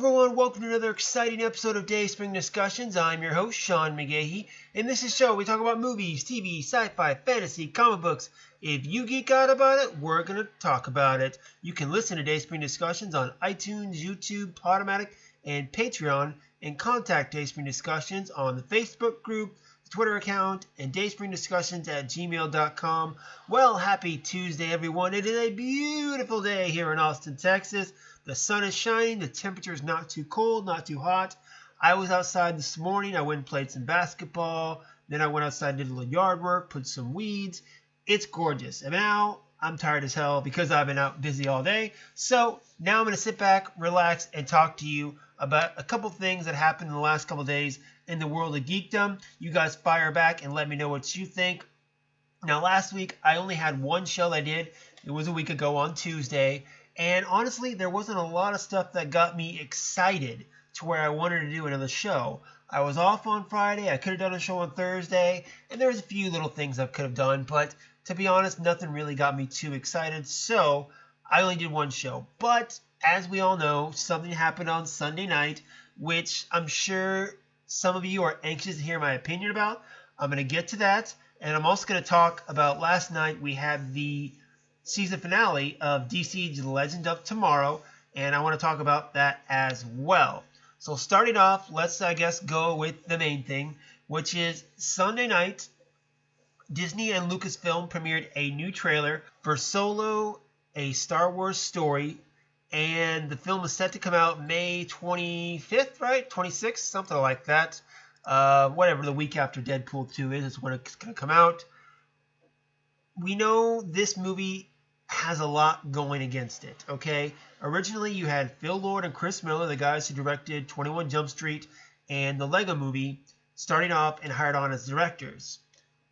everyone, welcome to another exciting episode of Dayspring Discussions. I'm your host, Sean McGahee. In this show, we talk about movies, TV, sci-fi, fantasy, comic books. If you geek out about it, we're going to talk about it. You can listen to Dayspring Discussions on iTunes, YouTube, Podomatic, and Patreon, and contact Dayspring Discussions on the Facebook group, the Twitter account, and dayspringdiscussions@gmail.com. Well, happy Tuesday, everyone. It is a beautiful day here in Austin, Texas. The sun is shining. The temperature is not too cold, not too hot. I was outside this morning. I went and played some basketball. Then I went outside and did a little yard work, put some weeds. It's gorgeous. And now I'm tired as hell because I've been out busy all day. So now I'm going to sit back, relax, and talk to you about a couple things that happened in the last couple days in the world of geekdom. You guys fire back and let me know what you think. Now, last week, I only had one show I did. It was a week ago on Tuesday. And honestly, there wasn't a lot of stuff that got me excited to where I wanted to do another show. I was off on Friday. I could have done a show on Thursday. And there was a few little things I could have done. But to be honest, nothing really got me too excited. So I only did one show. But as we all know, something happened on Sunday night, which I'm sure some of you are anxious to hear my opinion about. I'm going to get to that. And I'm also going to talk about last night. We had the season finale of DC's Legend of Tomorrow, and I want to talk about that as well. So starting off, let's, go with the main thing, which is Sunday night, Disney and Lucasfilm premiered a new trailer for Solo, a Star Wars story, and the film is set to come out May 25th, right? 26th, something like that. Whatever the week after Deadpool 2 is when it's going to come out. We know this movie has a lot going against it, okay? Originally, you had Phil Lord and Chris Miller, the guys who directed 21 Jump Street and the Lego Movie, starting off and hired on as directors.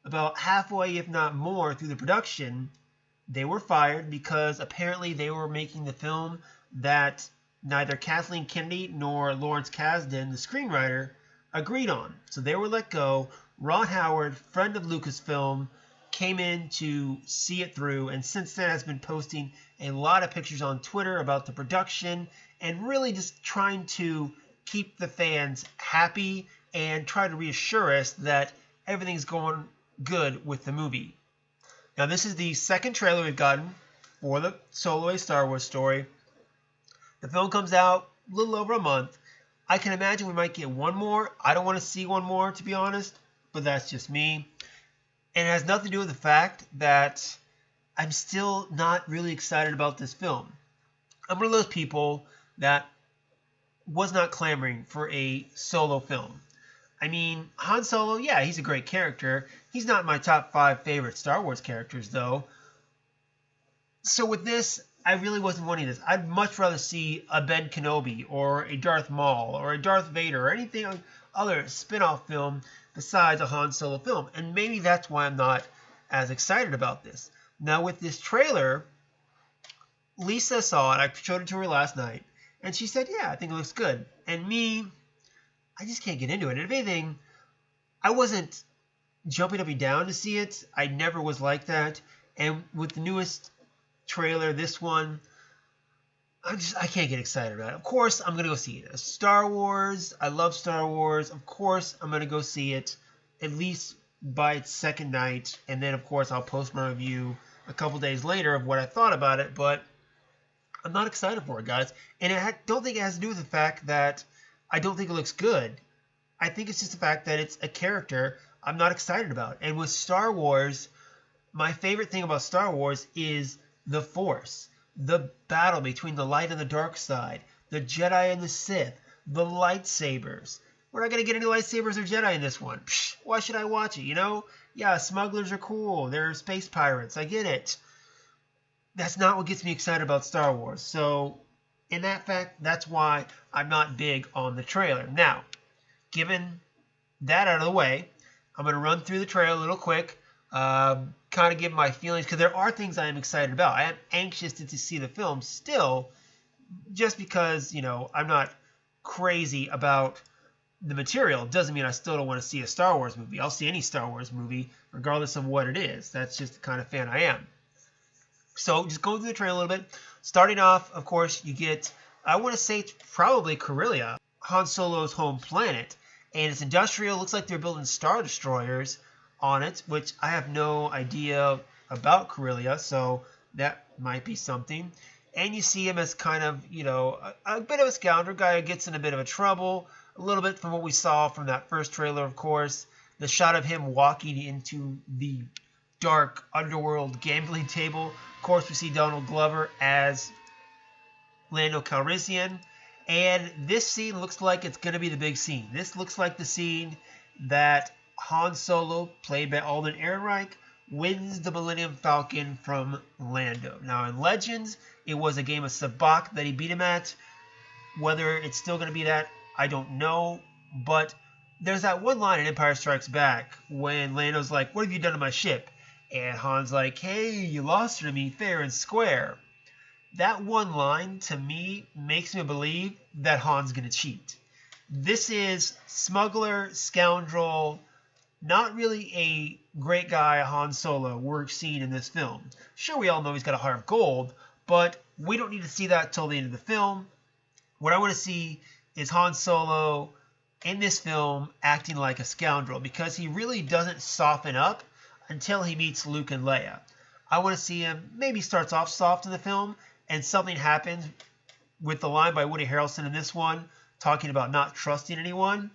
About halfway, if not more, through the production, they were fired because apparently they were making the film that neither Kathleen Kennedy nor Lawrence Kasdan, the screenwriter, agreed on. So they were let go. Ron Howard, friend of Lucasfilm, came in to see it through, and since then has been posting a lot of pictures on Twitter about the production and really just trying to keep the fans happy and try to reassure us that everything's going good with the movie. Now, this is the second trailer we've gotten for the Solo, a Star Wars story. The film comes out a little over a month. I can imagine we might get one more. I don't want to see one more, to be honest, but that's just me. And it has nothing to do with the fact that I'm still not really excited about this film. I'm one of those people that was not clamoring for a Solo film. I mean, Han Solo, yeah, he's a great character. He's not my top 5 favorite Star Wars characters, though. So with this, I really wasn't wanting this. I'd much rather see a Ben Kenobi or a Darth Maul or a Darth Vader or anything other spin-off film besides a Han Solo film. And maybe that's why I'm not as excited about this. Now, with this trailer, Lisa saw it. I showed it to her last night. And she said, yeah, I think it looks good. And me, I just can't get into it. And if anything, I wasn't jumping up and down to see it. I never was like that. And with the newest trailer, this one, I can't get excited about it. Of course, I'm going to go see it. Star Wars, I love Star Wars. Of course, I'm going to go see it at least by its second night. And then, of course, I'll post my review a couple days later of what I thought about it. But I'm not excited for it, guys. And I don't think it has to do with the fact that I don't think it looks good. I think it's just the fact that it's a character I'm not excited about. And with Star Wars, my favorite thing about Star Wars is the Force. The battle between the light and the dark side, the Jedi and the Sith, the lightsabers. We're not going to get any lightsabers or Jedi in this one. Psh, why should I watch it, you know? Yeah, smugglers are cool. They're space pirates. I get it. That's not what gets me excited about Star Wars. So, in that fact, that's why I'm not big on the trailer. Now, given that out of the way, I'm going to run through the trailer a little quick. Kind of give my feelings, because there are things I am excited about. I am anxious to see the film still, just because, you know, I'm not crazy about the material. Doesn't mean I still don't want to see a Star Wars movie. I'll see any Star Wars movie, regardless of what it is. That's just the kind of fan I am. So just going through the trailer a little bit. Starting off, of course, you get I want to say it's probably Corellia, Han Solo's home planet. And it's industrial. Looks like they're building Star Destroyers on it, which I have no idea about Corellia, so that might be something. And you see him as kind of, a bit of a scoundrel guy who gets in a bit of a trouble, a little bit from what we saw from that first trailer, of course. The shot of him walking into the dark underworld gambling table. Of course, we see Donald Glover as Lando Calrissian. And this scene looks like it's going to be the big scene. This looks like the scene that Han Solo, played by Alden Ehrenreich, wins the Millennium Falcon from Lando. Now, in Legends, it was a game of sabacc that he beat him at. Whether it's still going to be that, I don't know. But there's that one line in Empire Strikes Back when Lando's like, "What have you done to my ship?" And Han's like, "Hey, you lost her to me fair and square." That one line, to me, makes me believe that Han's going to cheat. This is smuggler, scoundrel, not really a great guy Han Solo we're seeing in this film. Sure, we all know he's got a heart of gold, but we don't need to see that till the end of the film. What I want to see is Han Solo in this film acting like a scoundrel, because he really doesn't soften up until he meets Luke and Leia. I want to see him maybe starts off soft in the film, and something happens with the line by Woody Harrelson in this one, talking about not trusting anyone.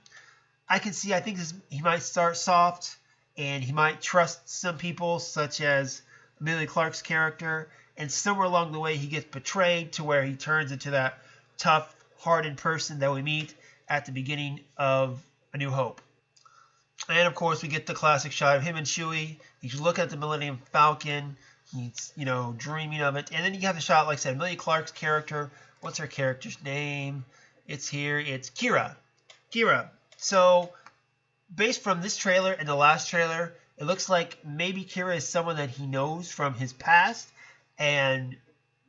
I think he might start soft, and he might trust some people, such as Emilia Clarke's character, and somewhere along the way he gets betrayed to where he turns into that tough, hardened person that we meet at the beginning of A New Hope. And of course, we get the classic shot of him and Chewie. He's looking at the Millennium Falcon. He's, dreaming of it. And then you have the shot, like I said, Emilia Clarke's character. What's her character's name? It's here. It's Kira. So, based from this trailer and the last trailer, it looks like maybe Kira is someone that he knows from his past, and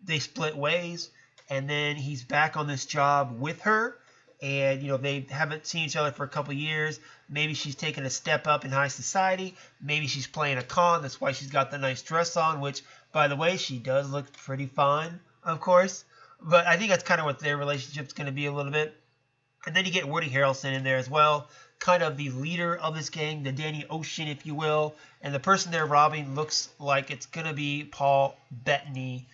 they split ways, and then he's back on this job with her, and, they haven't seen each other for a couple years. Maybe she's taken a step up in high society. Maybe she's playing a con. That's why she's got the nice dress on, which, by the way, she does look pretty fine, of course. But I think that's kind of what their relationship's going to be a little bit. And then you get Woody Harrelson in there as well, kind of the leader of this gang, the Danny Ocean, if you will. And the person they're robbing looks like it's going to be Paul Bettany.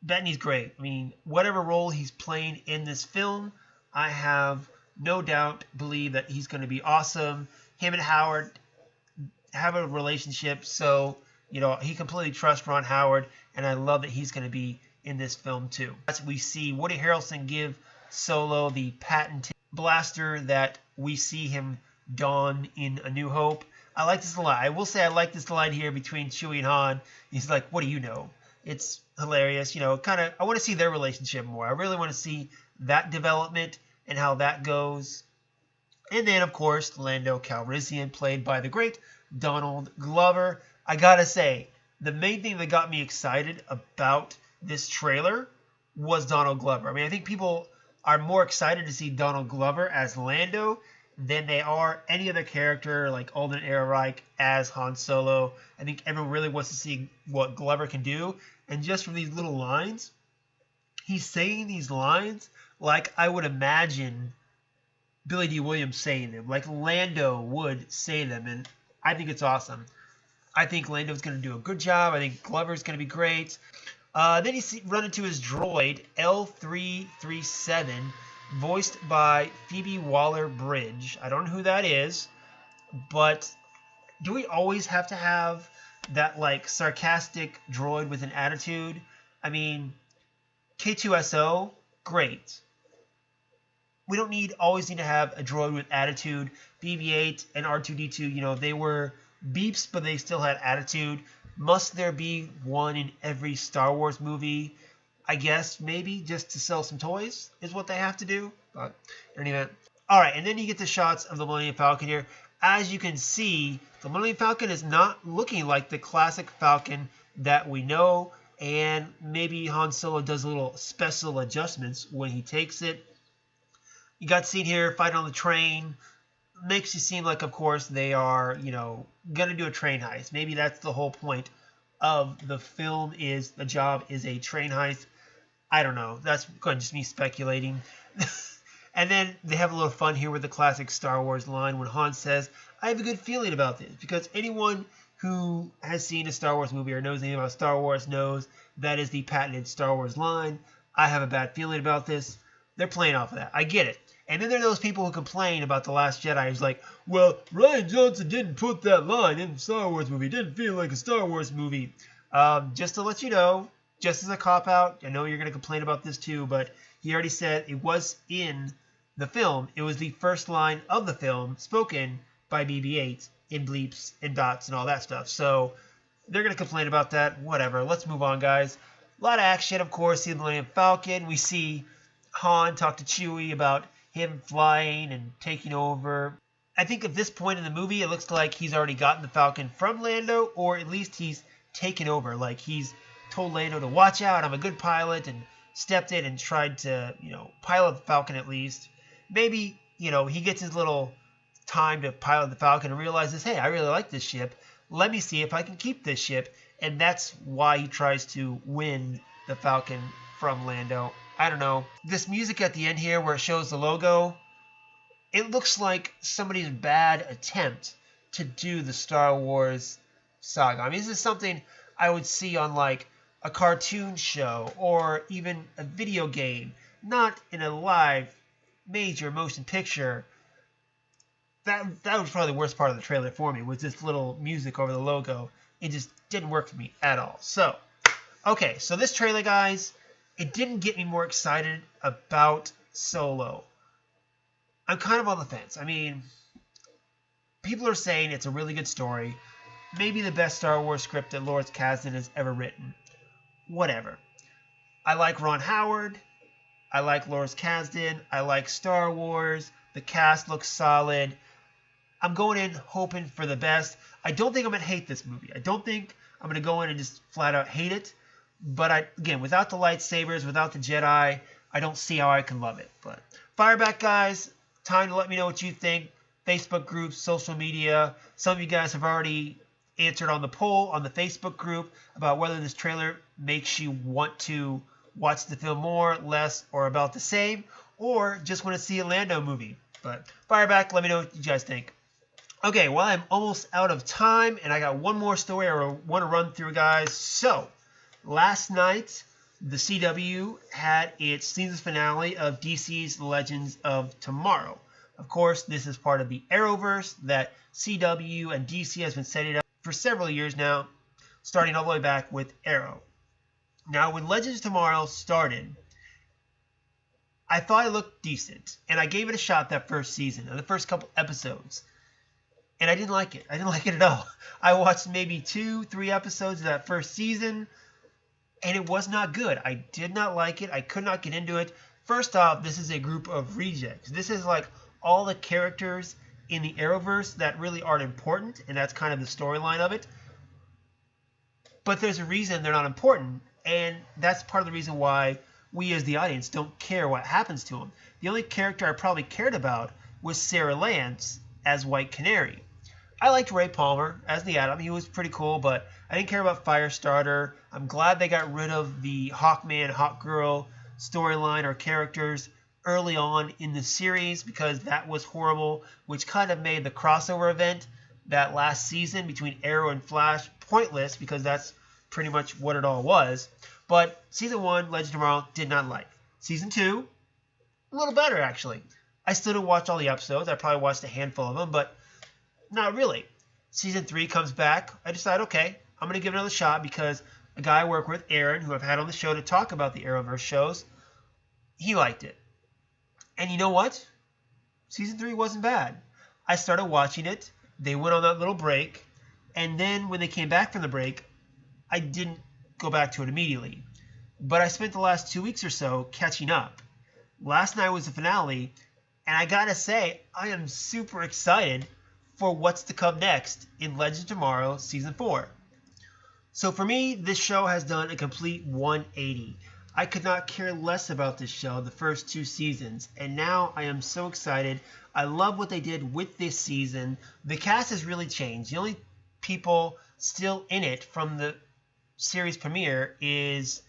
Bettany's great. I mean, whatever role he's playing in this film, I have no doubt believe that he's going to be awesome. Him and Howard have a relationship, so, he completely trusts Ron Howard, and I love that he's going to be in this film too. We see Woody Harrelson give Solo the patented blaster that we see him don in A New Hope. I like this line. I will say I like this line here between Chewie and Han. He's like, "What do you know?" It's hilarious. I want to see their relationship more. I really want to see that development and how that goes. And then, of course, Lando Calrissian, played by the great Donald Glover. I gotta say, the main thing that got me excited about this trailer was Donald Glover. I mean, I think people are more excited to see Donald Glover as Lando than they are any other character like Alden Ehrenreich as Han Solo. I think everyone really wants to see what Glover can do. And just from these little lines, he's saying these lines like I would imagine Billy D. Williams saying them, like Lando would say them, and I think it's awesome. I think Lando's going to do a good job. I think Glover's going to be great. Then you run into his droid, L337, voiced by Phoebe Waller-Bridge. I don't know who that is, but do we always have to have that, sarcastic droid with an attitude? I mean, K2SO, great. We don't always need to have a droid with attitude. BB-8 and R2-D2, they were beeps, but they still had attitude. Must there be one in every Star Wars movie? I guess maybe just to sell some toys is what they have to do. But in any event. Alright, and then you get the shots of the Millennium Falcon here. As you can see, the Millennium Falcon is not looking like the classic Falcon that we know. And maybe Han Solo does a little special adjustments when he takes it. You got seen here fighting on the train. Makes you seem like, of course, they are, going to do a train heist. Maybe that's the whole point of the film, is the job is a train heist. I don't know. That's going to just me speculating. And then they have a little fun here with the classic Star Wars line when Han says, I have a good feeling about this, because anyone who has seen a Star Wars movie or knows anything about Star Wars knows that is the patented Star Wars line. I have a bad feeling about this. They're playing off of that. I get it. And then there are those people who complain about The Last Jedi. Who's like, well, Rian Johnson didn't put that line in the Star Wars movie. It didn't feel like a Star Wars movie. Just to let you know, just as a cop-out, I know you're going to complain about this too, but he already said it was in the film. It was the first line of the film spoken by BB-8 in bleeps and dots and all that stuff. So they're going to complain about that. Whatever. Let's move on, guys. A lot of action, of course. See the Millennium Falcon. We see Han talk to Chewie about him flying and taking over. I think at this point in the movie, it looks like he's already gotten the Falcon from Lando, or at least he's taken over. Like he's told Lando to watch out, I'm a good pilot, and stepped in and tried to, pilot the Falcon at least. Maybe, he gets his little time to pilot the Falcon and realizes, hey, I really like this ship. Let me see if I can keep this ship. And that's why he tries to win the Falcon from Lando. I don't know. This music at the end here where it shows the logo, it looks like somebody's bad attempt to do the Star Wars saga. I mean, this is something I would see on like a cartoon show or even a video game, not in a live major motion picture. That was probably the worst part of the trailer for me, was this little music over the logo. It just didn't work for me at all. So, okay, so this trailer, guys, it didn't get me more excited about Solo. I'm kind of on the fence. I mean, people are saying it's a really good story. Maybe the best Star Wars script that Lawrence Kasdan has ever written. Whatever. I like Ron Howard. I like Lawrence Kasdan. I like Star Wars. The cast looks solid. I'm going in hoping for the best. I don't think I'm going to hate this movie. I don't think I'm going to go in and just flat out hate it. But again, without the lightsabers, without the Jedi, I don't see how I can love it. But fire back, guys. Time to let me know what you think. Facebook groups, social media. Some of you guys have already answered on the poll on the Facebook group about whether this trailer makes you want to watch the film more, less, or about the same, or just want to see a Lando movie. But fire back, let me know what you guys think. Okay, well, I'm almost out of time, and I got one more story I want to run through, guys. So, last night, the CW had its season finale of DC's Legends of Tomorrow. Of course, this is part of the Arrowverse that CW and DC has been setting up for several years now, starting all the way back with Arrow. Now, when Legends of Tomorrow started, I thought it looked decent, and I gave it a shot that first season, and the first couple episodes, and I didn't like it. I didn't like it at all. I watched maybe 2-3 episodes of that first season, and it was not good. I did not like it. I could not get into it. First off, this is a group of rejects. This is like all the characters in the Arrowverse that really aren't important, and that's kind of the storyline of it. But there's a reason they're not important, and that's part of the reason why we as the audience don't care what happens to them. The only character I probably cared about was Sarah Lance as White Canary. I liked Ray Palmer as the Atom. He was pretty cool, but I didn't care about Firestarter. I'm glad they got rid of the Hawkman, Hawkgirl storyline or characters early on in the series, because that was horrible, which kind of made the crossover event that last season between Arrow and Flash pointless, because that's pretty much what it all was. But Season 1, Legends of Tomorrow, did not like. Season 2, a little better, actually. I still didn't watch all the episodes. I probably watched a handful of them, but not really. Season 3 comes back. I decide, okay, I'm going to give it another shot, because a guy I work with, Aaron, who I've had on the show to talk about the Arrowverse shows, he liked it. And you know what? Season 3 wasn't bad. I started watching it. They went on that little break. And then when they came back from the break, I didn't go back to it immediately. But I spent the last 2 weeks or so catching up. Last night was the finale. And I gotta say, I am super excited for what's to come next in Legends of Tomorrow Season 4. So for me, this show has done a complete 180. I could not care less about this show the first 2 seasons, and now I am so excited. I love what they did with this season. The cast has really changed. The only people still in it from the series premiere is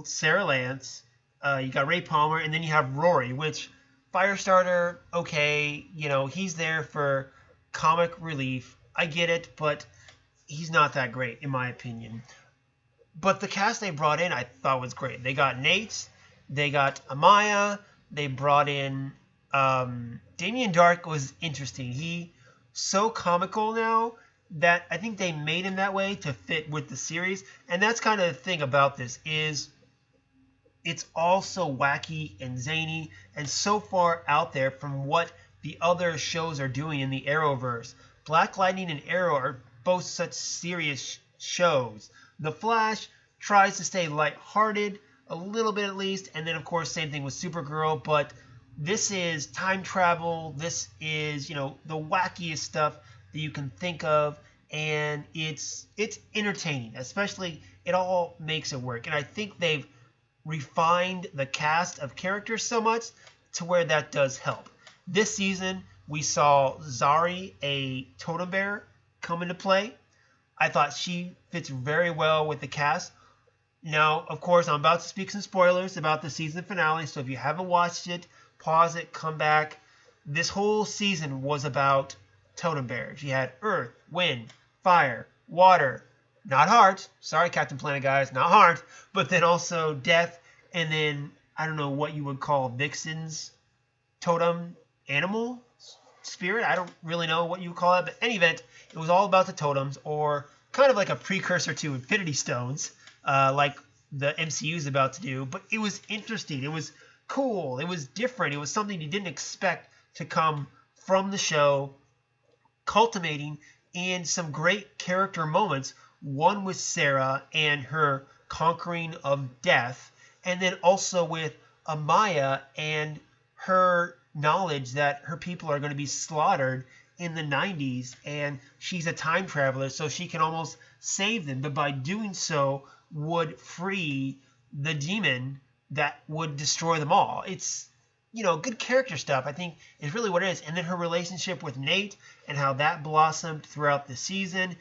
Sarah Lance You got Ray Palmer, and then you have Rory, which Firestarter, okay, he's there for comic relief. I get it, but he's not that great in my opinion. But the cast they brought in, I thought was great. They got Nate, they got Amaya, they brought in Damien Dark was interesting. He so comical now that I think they made him that way to fit with the series. And that's kind of the thing about this is it's all so wacky and zany and so far out there from what the other shows are doing in the Arrowverse. Black Lightning and Arrow are both such serious shows. The Flash tries to stay lighthearted, a little bit at least, and then of course same thing with Supergirl, but this is time travel, this is, the wackiest stuff that you can think of, and it's entertaining, especially it all makes it work. And I think they've refined the cast of characters so much to where that does help. This season, we saw Zari, a totem bear, come into play. I thought she fits very well with the cast. Now, of course, I'm about to speak some spoilers about the season finale, so if you haven't watched it, pause it, come back. This whole season was about totem bears. You had earth, wind, fire, water, not heart. Sorry, Captain Planet guys, not heart, but then also death, and then I don't know what you would call Vixen's totem animal spirit. I don't really know what you would call it, but in any event, it was all about the totems, or kind of like a precursor to Infinity Stones, like the MCU is about to do. But it was interesting. It was cool. It was different. It was something you didn't expect to come from the show, culminating in some great character moments. One with Sarah and her conquering of death, and then also with Amaya and her knowledge that her people are going to be slaughtered in the 90s, and she's a time traveler, so she can almost save them, but by doing so would free the demon that would destroy them all. It's, good character stuff, I think, is really what it is. And then her relationship with Nate and how that blossomed throughout the season.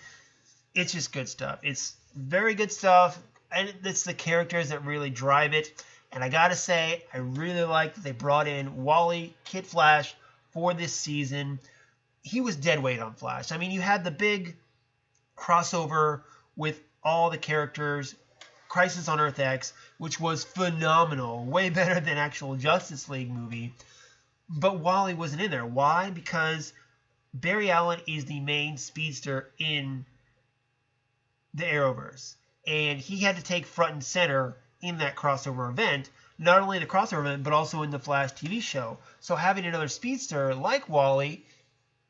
It's just good stuff. It's very good stuff, and it's the characters that really drive it. And I gotta say, I really like that they brought in Wally, Kid Flash, for this season. He was dead weight on Flash. I mean, you had the big crossover with all the characters, Crisis on Earth X, which was phenomenal, way better than actual Justice League movie. But Wally wasn't in there. Why? Because Barry Allen is the main speedster in the Arrowverse, and he had to take front and center in that crossover event, not only the crossover event, but also in the Flash TV show. So having another speedster like Wally,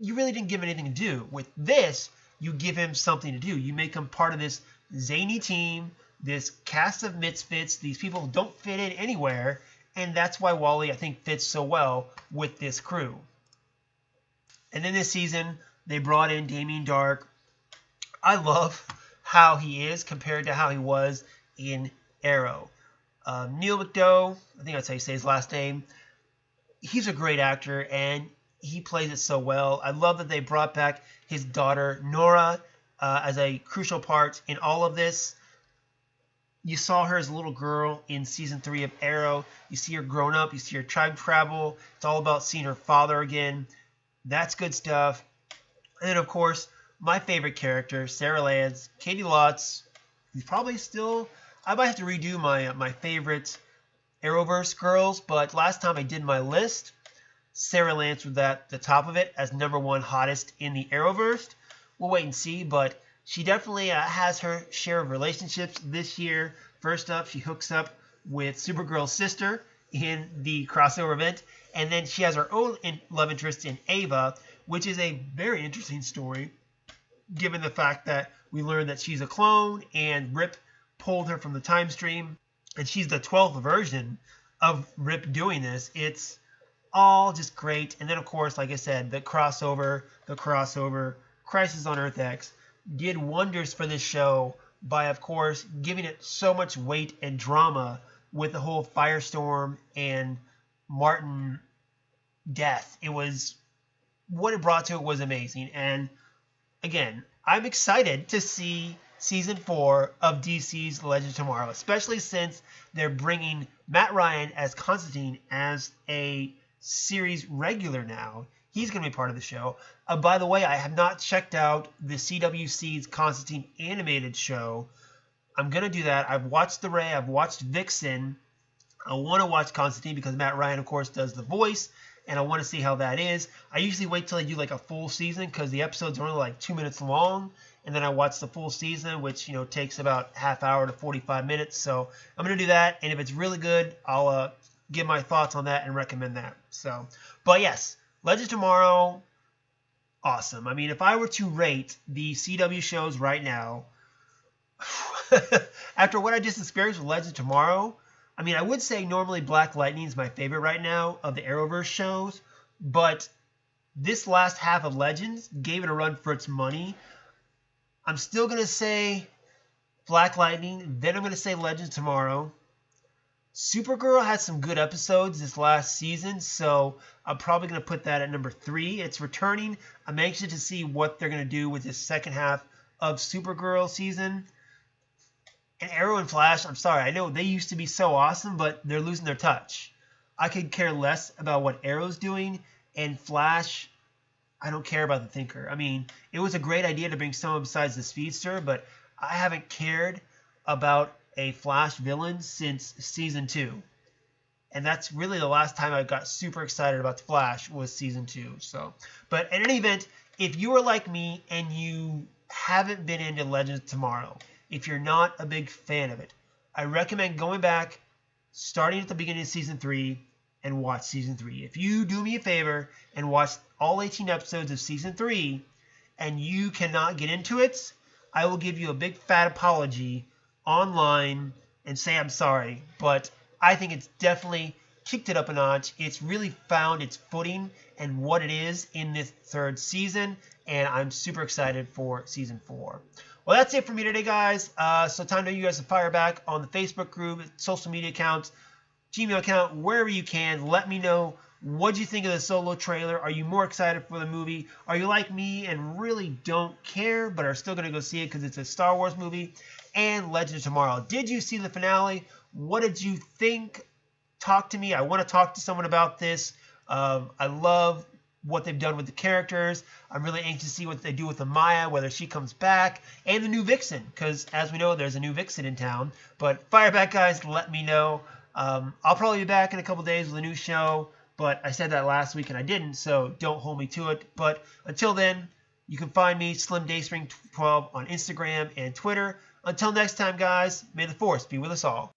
you really didn't give him anything to do. With this, you give him something to do. You make him part of this zany team, this cast of misfits. These people don't fit in anywhere, and that's why Wally, I think, fits so well with this crew. And then this season, they brought in Damien Dark. I love how he is compared to how he was in Arrow. Neil McDough, I think that's how you say his last name. He's a great actor, and he plays it so well. I love that they brought back his daughter, Nora, as a crucial part in all of this. You saw her as a little girl in Season 3 of Arrow. You see her grown up. You see her time travel. It's all about seeing her father again. That's good stuff. And then, of course, my favorite character, Sarah Lance, Katie Lotz. He's probably still... I might have to redo my favorite Arrowverse girls, but last time I did my list, Sarah Lance was at the top of it as #1 hottest in the Arrowverse. We'll wait and see, but she definitely has her share of relationships this year. First up, she hooks up with Supergirl's sister in the crossover event, and then she has her own love interest in Ava, which is a very interesting story, given the fact that we learned that she's a clone, and Rip pulled her from the time stream, and she's the 12th version of Rip doing this. It's all just great. And then, of course, like I said, the crossover, Crisis on Earth X, did wonders for this show by, of course, giving it so much weight and drama with the whole Firestorm and Martin death. It was, what it brought to it was amazing. And again, I'm excited to see season 4 of DC's Legends of Tomorrow, especially since they're bringing Matt Ryan as Constantine as a series regular now. He's going to be part of the show. By the way, I have not checked out the CWC's Constantine animated show. I'm going to do that. I've watched The Ray. I've watched Vixen. I want to watch Constantine because Matt Ryan, of course, does the voice, and I want to see how that is. I usually wait till they do like a full season because the episodes are only like 2 minutes long, and then I watch the full season, which, you know, takes about half hour to 45 minutes. So I'm going to do that, and if it's really good, I'll give my thoughts on that and recommend that. So, but yes, Legends Tomorrow, awesome. I mean, if I were to rate the CW shows right now, after what I just experienced with Legends Tomorrow, I mean, I would say normally Black Lightning is my favorite right now of the Arrowverse shows, but this last half of Legends gave it a run for its money. I'm still going to say Black Lightning, then I'm going to say Legends Tomorrow. Supergirl had some good episodes this last season, so I'm probably going to put that at number 3. It's returning. I'm anxious to see what they're going to do with this second half of Supergirl season. And Arrow and Flash, I'm sorry, I know they used to be so awesome, but they're losing their touch. I could care less about what Arrow's doing, and Flash, I don't care about the Thinker. I mean, it was a great idea to bring someone besides the Speedster, but I haven't cared about a Flash villain since season 2. And that's really the last time I got super excited about the Flash was season 2. So, but in any event, if you are like me and you haven't been into Legends Tomorrow, if you're not a big fan of it, I recommend going back, starting at the beginning of season 3, and watch season 3. If you do me a favor and watch all 18 episodes of season 3 and you cannot get into it, I will give you a big fat apology online and say I'm sorry. But I think it's definitely kicked it up a notch. It's really found its footing and what it is in this 3rd season, and I'm super excited for season 4. Well, that's it for me today, guys. So time to you guys to fire back on the Facebook group, social media accounts, Gmail account, wherever you can. Let me know what you think of the Solo trailer. Are you more excited for the movie? Are you like me and really don't care but are still going to go see it because it's a Star Wars movie? And Legends of Tomorrow. Did you see the finale? What did you think? Talk to me. I want to talk to someone about this. I love what they've done with the characters. I'm really anxious to see what they do with the Maya, whether she comes back, and the new Vixen, because as we know, there's a new Vixen in town. But fire back, guys. Let me know. I'll probably be back in a couple days with a new show, but I said that last week and I didn't, so don't hold me to it. But until then, you can find me, Slim Dayspring 12, on Instagram and Twitter. Until next time, guys, may the Force be with us all.